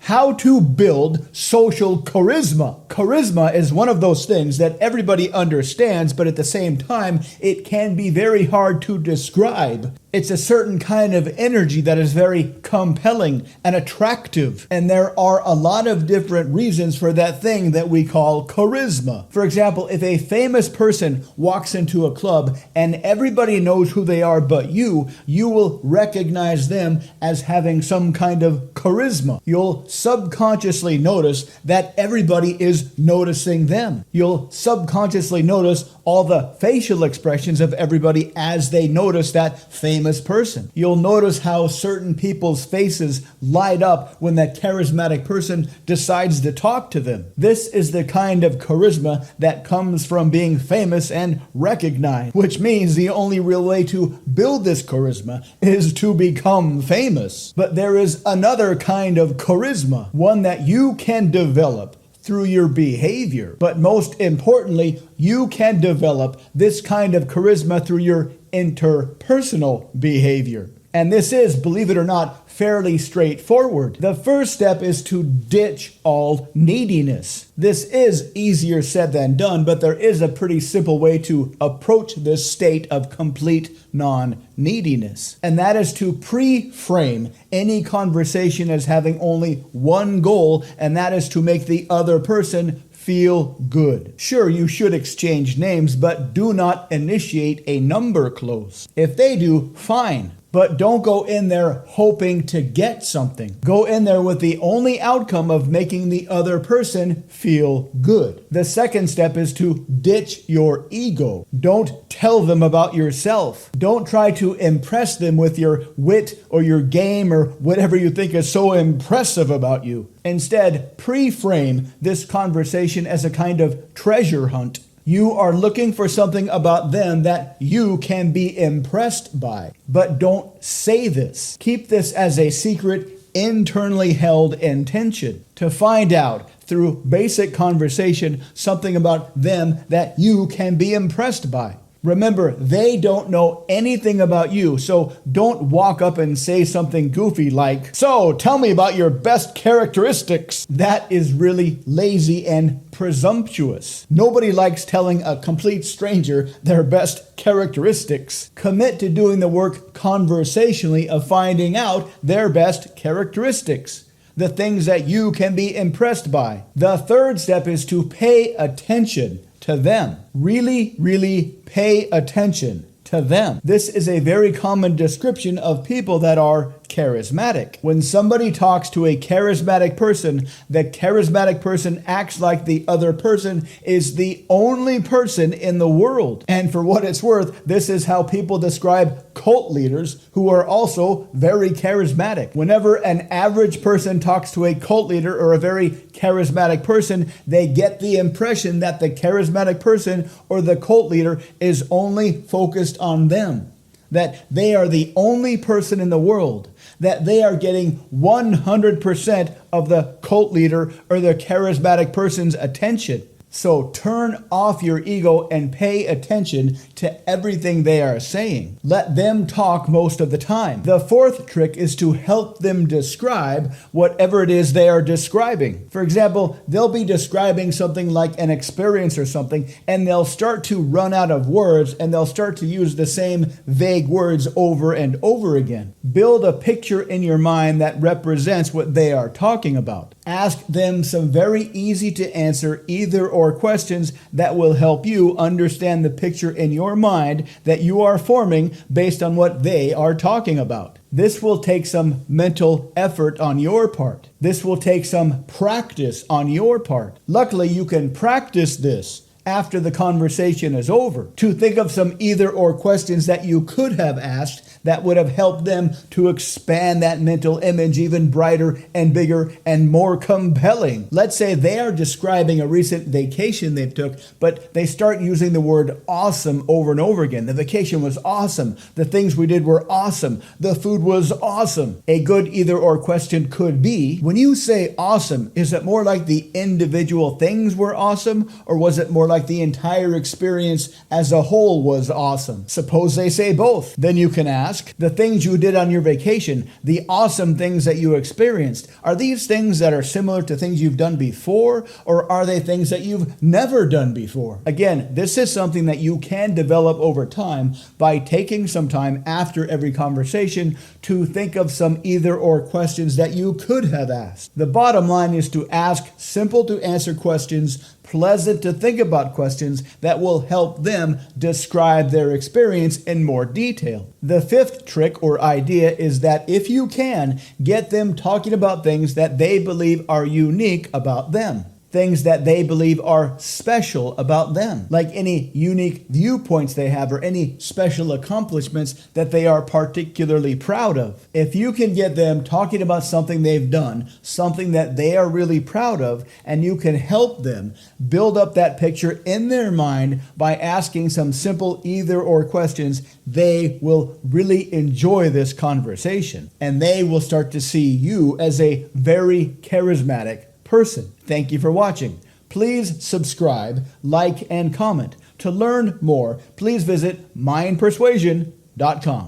How to build social charisma. Charisma is one of those things that everybody understands, but at the same time, it can be very hard to describe. It's a certain kind of energy that is very compelling and attractive. And there are a lot of different reasons for that thing that we call charisma. For example, if a famous person walks into a club and everybody knows who they are but you will recognize them as having some kind of charisma. You'll subconsciously notice that everybody is noticing them. You'll subconsciously notice all the facial expressions of everybody as they notice that famous person. You'll notice how certain people's faces light up when that charismatic person decides to talk to them. This is the kind of charisma that comes from being famous and recognized, which means the only real way to build this charisma is to become famous. But there is another kind of charisma, one that you can develop through your behavior. But most importantly, you can develop this kind of charisma through your interpersonal behavior. And this is, believe it or not, fairly straightforward. The first step is to ditch all neediness. This is easier said than done, but there is a pretty simple way to approach this state of complete non-neediness. And that is to pre-frame any conversation as having only one goal, and that is to make the other person feel good. Sure, you should exchange names, but do not initiate a number close. If they do, fine. But don't go in there hoping to get something. Go in there with the only outcome of making the other person feel good. The second step is to ditch your ego. Don't tell them about yourself. Don't try to impress them with your wit or your game or whatever you think is so impressive about you. Instead, pre-frame this conversation as a kind of treasure hunt. You are looking for something about them that you can be impressed by. But don't say this. Keep this as a secret, internally held intention. To find out through basic conversation something about them that you can be impressed by. Remember, they don't know anything about you, so don't walk up and say something goofy like, "So, tell me about your best characteristics." That is really lazy and presumptuous. Nobody likes telling a complete stranger their best characteristics. Commit to doing the work conversationally of finding out their best characteristics, the things that you can be impressed by. The third step is to pay attention to them. Really pay attention to them. This is a very common description of people that are charismatic. When somebody talks to a charismatic person, the charismatic person acts like the other person is the only person in the world. And for what it's worth, this is how people describe cult leaders who are also very charismatic. Whenever an average person talks to a cult leader or a very charismatic person, they get the impression that the charismatic person or the cult leader is only focused on them, that they are the only person in the world, that they are getting 100% of the cult leader or the charismatic person's attention. So turn off your ego and pay attention to everything they are saying. Let them talk most of the time. The fourth trick is to help them describe whatever it is they are describing. For example, they'll be describing something like an experience or something, and they'll start to run out of words, and they'll start to use the same vague words over and over again. Build a picture in your mind that represents what they are talking about. Ask them some very easy to answer either or questions that will help you understand the picture in your mind that you are forming based on what they are talking about. This will take some mental effort on your part. This will take some practice on your part. Luckily, you can practice this after the conversation is over, to think of some either or questions that you could have asked that would have helped them to expand that mental image even brighter and bigger and more compelling. Let's say they are describing a recent vacation they took, but they start using the word awesome over and over again. The vacation was awesome. The things we did were awesome. The food was awesome. A good either or question could be, when you say awesome, is it more like the individual things were awesome, or was it more like like the entire experience as a whole was awesome? Suppose they say both. Then you can ask, the things you did on your vacation, the awesome things that you experienced, are these things that are similar to things you've done before, or are they things that you've never done before? Again, this is something that you can develop over time by taking some time after every conversation to think of some either or questions that you could have asked. The bottom line is to ask simple to answer questions, pleasant to think about questions that will help them describe their experience in more detail. The fifth trick or idea is that if you can, get them talking about things that they believe are unique about them. Things that they believe are special about them, like any unique viewpoints they have or any special accomplishments that they are particularly proud of. If you can get them talking about something they've done, something that they are really proud of, and you can help them build up that picture in their mind by asking some simple either or questions, they will really enjoy this conversation, and they will start to see you as a very charismatic person. Thank you for watching. Please subscribe, like, and comment. To learn more, please visit mindpersuasion.com.